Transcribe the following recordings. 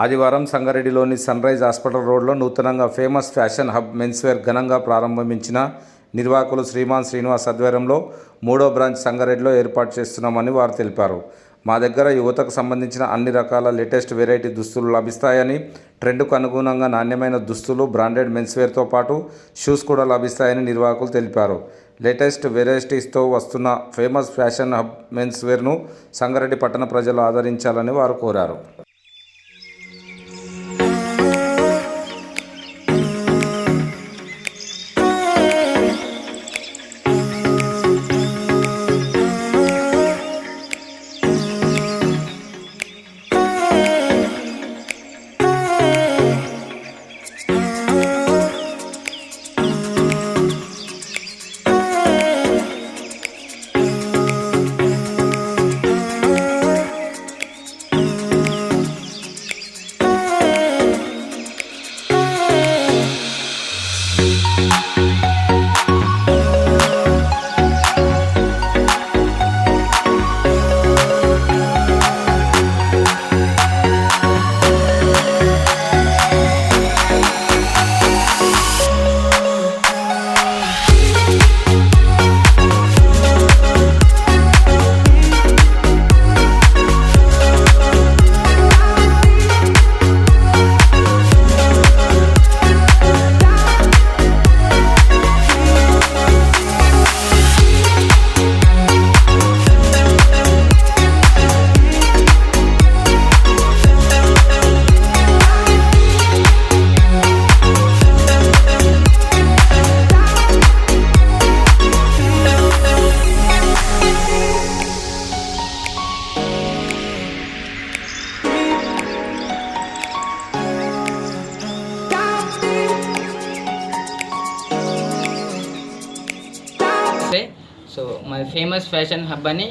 ఆదివారం సంగారెడ్డిలోని sun rise hospital రోడ్లో నూతనంగా ఫేమస్ ఫ్యాషన్ హబ్ మెన్స్వేర్ ఘనంగా ప్రారంభించిన నిర్వాహకులు శ్రీమాన్ శ్రీనివాస్ ఆధ్వర్యంలో 3వ బ్రాంచ్ సంగారెడ్డిలో ఏర్పాటు చేస్తున్నామని వారు తెలిపారు. మా దగ్గర యువతకు సంబంధించిన అన్ని రకాల లేటెస్ట్ వెరైటీ దుస్తులు లభిస్తాయని, ట్రెండ్కు అనుగుణంగా నాణ్యమైన దుస్తులు, బ్రాండెడ్ మెన్స్వేర్తో పాటు షూస్ కూడా లభిస్తాయని నిర్వాహకులు తెలిపారు. లేటెస్ట్ వెరైటీస్తో వస్తున్న ఫేమస్ ఫ్యాషన్ హబ్ మెన్స్వేర్ను సంగారెడ్డి పట్టణ ప్రజలు ఆదరించాలని వారు కోరారు. సో మాది ఫేమస్ ఫ్యాషన్ హబ్ అని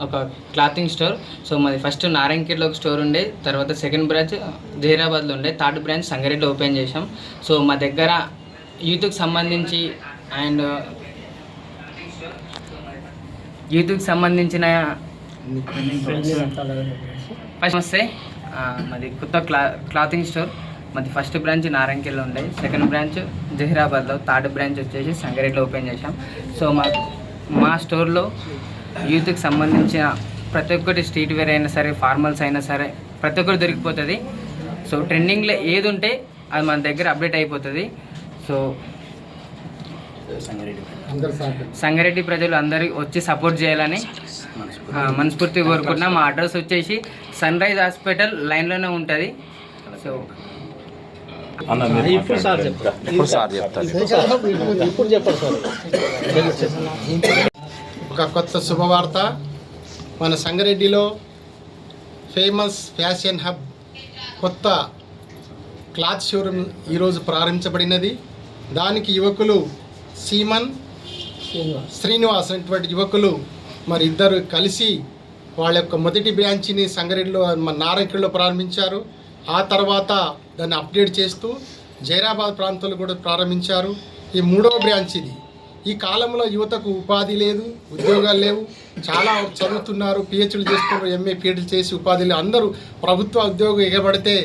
ఒక క్లాతింగ్ స్టోర్. సో మాది ఫస్ట్ నారాయణఖేడ్లో ఒక స్టోర్ ఉండే, తర్వాత సెకండ్ బ్రాంచ్ జహీరాబాద్లో ఉండే, థర్డ్ బ్రాంచ్ సంగారెడ్డిలో ఓపెన్ చేసాం. సో మా దగ్గర యూత్కి సంబంధించి అండ్ ఫస్ట్ వస్తే మాది కొత్త క్లాతింగ్ స్టోర్. మాది ఫస్ట్ బ్రాంచ్ నారాయణఖేడ్లో ఉండే, సెకండ్ బ్రాంచ్ జహీరాబాద్లో, థర్డ్ బ్రాంచ్ వచ్చేసి సంగారెడ్డిలో ఓపెన్ చేసాం. సో మా స్టోర్లో యూత్కి సంబంధించిన ప్రతి ఒక్కటి స్ట్రీట్ వేర్ అయినా సరే, ఫార్మల్స్ అయినా సరే ప్రతి ఒక్కటి దొరికిపోతుంది. సో ట్రెండింగ్లో ఏది ఉంటే అది మన దగ్గర అప్డేట్ అయిపోతుంది. సో సంగారెడ్డి ప్రజలు అందరూ వచ్చి సపోర్ట్ చేయాలని మనస్ఫూర్తిగా కోరుకుంటున్నాం. మా అడ్రస్ వచ్చేసి సన్ రైజ్ హాస్పిటల్ లైన్లోనే ఉంటుంది. సో ఒక కొత్త శుభవార్త. మన సంగారెడ్డిలో ఫేమస్ ఫ్యాషన్ హబ్ కొత్త క్లాత్ షోరూమ్ ఈరోజు ప్రారంభించబడినది. దానికి యువకులు సీమన్ శ్రీనివాస్ అనేటువంటి యువకులు మరి ఇద్దరు కలిసి వాళ్ళ యొక్క మొదటి బ్రాంచ్ని సంగారెడ్డిలో నారాయణఖేడ్లో ప్రారంభించారు. ఆ తర్వాత దాన్ని అప్డేట్ చేస్తూ జహీరాబాద్ ప్రాంతంలో కూడా ప్రారంభించారు. ఈ 3వ బ్రాంచ్ ఇది. ఈ కాలంలో యువతకు ఉపాధి లేదు, ఉద్యోగాలు లేవు. చాలా చదువుతున్నారు, పిహెచ్డీలు చేస్తున్నారు, ఎంఏ పిహెచ్డీలు చేసి ఉపాధిలు అందరూ ప్రభుత్వ ఉద్యోగం ఎగబడితే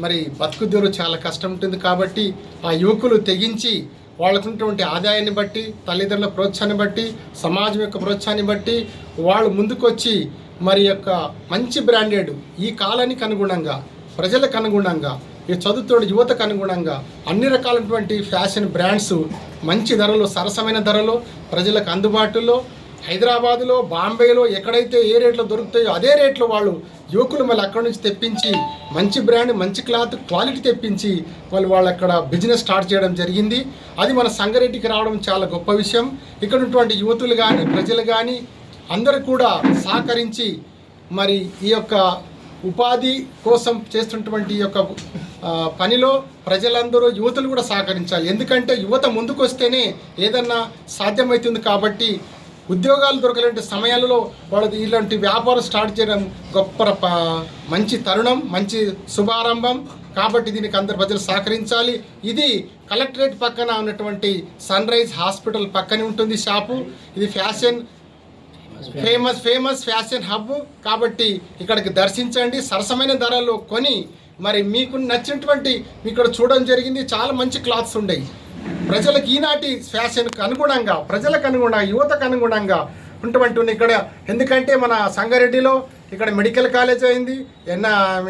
మరి బతుకుద్యోగం చాలా కష్టం ఉంటుంది. కాబట్టి ఆ యువకులు తెగించి వాళ్ళకున్నటువంటి ఆదాయాన్ని బట్టి, తల్లిదండ్రుల ప్రోత్సాహాన్ని బట్టి, సమాజం యొక్క ప్రోత్సాహాన్ని బట్టి వాళ్ళు ముందుకొచ్చి మరి యొక్క మంచి బ్రాండెడ్ ఈ కాలానికి అనుగుణంగా, ప్రజలకు అనుగుణంగా, ఈ చదువుతున్న యువతకు అనుగుణంగా అన్ని రకాలైనటువంటి ఫ్యాషన్ బ్రాండ్స్ మంచి ధరలో, సరసమైన ధరలో ప్రజలకు అందుబాటులో హైదరాబాదులో, బాంబేలో ఎక్కడైతే ఏ రేట్లో దొరుకుతాయో అదే రేట్లో వాళ్ళు యువకులు మళ్ళీ అక్కడి నుంచి తెప్పించి మంచి బ్రాండ్, మంచి క్లాత్, క్వాలిటీ తెప్పించి వాళ్ళు అక్కడ బిజినెస్ స్టార్ట్ చేయడం జరిగింది. అది మన సంగారెడ్డికి రావడం చాలా గొప్ప విషయం. ఇక్కడ ఉన్నటువంటి యువతులు కానీ, ప్రజలు కానీ అందరూ కూడా సహకరించి మరి ఈ యొక్క ఉపాధి కోసం చేస్తున్నటువంటి ఈ యొక్క పనిలో ప్రజలందరూ, యువతులు కూడా సహకరించాలి. ఎందుకంటే యువత ముందుకు వస్తేనే ఏదన్నా సాధ్యమవుతుంది. కాబట్టి ఉద్యోగాలు దొరకలేని సమయాలలో వాళ్ళు ఇలాంటి వ్యాపారం స్టార్ట్ చేయడం గొప్ప మంచి తరుణం, మంచి శుభారంభం. కాబట్టి దీనికి అందరు ప్రజలు సహకరించాలి. ఇది కలెక్టరేట్ పక్కన ఉన్నటువంటి సన్ రైజ్ హాస్పిటల్ పక్కనే ఉంటుంది షాపు. ఇది ఫేమస్ ఫ్యాషన్ హబ్. కాబట్టి ఇక్కడికి దర్శించండి, సరసమైన ధరల్లో కొని మరి మీకు నచ్చినటువంటి ఇక్కడ చూడడం జరిగింది. చాలా మంచి క్లాత్స్ ఉన్నాయి. ప్రజలకు ఈనాటి ఫ్యాషన్కు అనుగుణంగా, ప్రజలకు అనుగుణంగా, యువతకు అనుగుణంగా ఉన్నటువంటి ఇక్కడ, ఎందుకంటే మన సంగారెడ్డిలో ఇక్కడ మెడికల్ కాలేజ్ అయింది,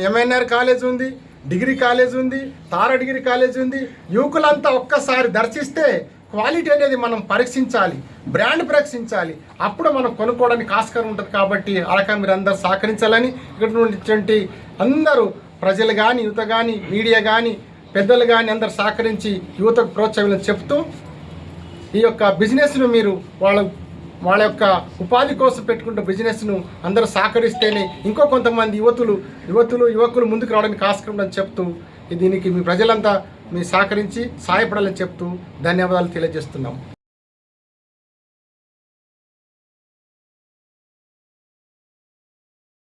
ఎంఎన్ఆర్ కాలేజ్ ఉంది, డిగ్రీ కాలేజ్ ఉంది, తారా డిగ్రీ కాలేజ్ ఉంది. యువకులంతా ఒక్కసారి దర్శిస్తే క్వాలిటీ అనేది మనం పరీక్షించాలి, బ్రాండ్ పరీక్షించాలి, అప్పుడు మనం కొనుక్కోవడానికి ఆస్కారం ఉంటుంది. కాబట్టి ఆ రకంగా మీరు అందరూ సహకరించాలని ఇక్కడ ఉన్నటువంటి అందరూ ప్రజలు కానీ, యువత కానీ, మీడియా కానీ, పెద్దలు కానీ అందరు సహకరించి యువతకు ప్రోత్సాహం చెప్తూ ఈ యొక్క బిజినెస్ను మీరు వాళ్ళ యొక్క ఉపాధి కోసం పెట్టుకుంటే బిజినెస్ను అందరూ సహకరిస్తేనే ఇంకో కొంతమంది యువకులు ముందుకు రావడానికి ఆస్కారం అని చెప్తూ దీనికి మీ ప్రజలంతా మీ సహకరించి సహాయపడాలని చెప్తూ ధన్యవాదాలు తెలియజేస్తున్నాం.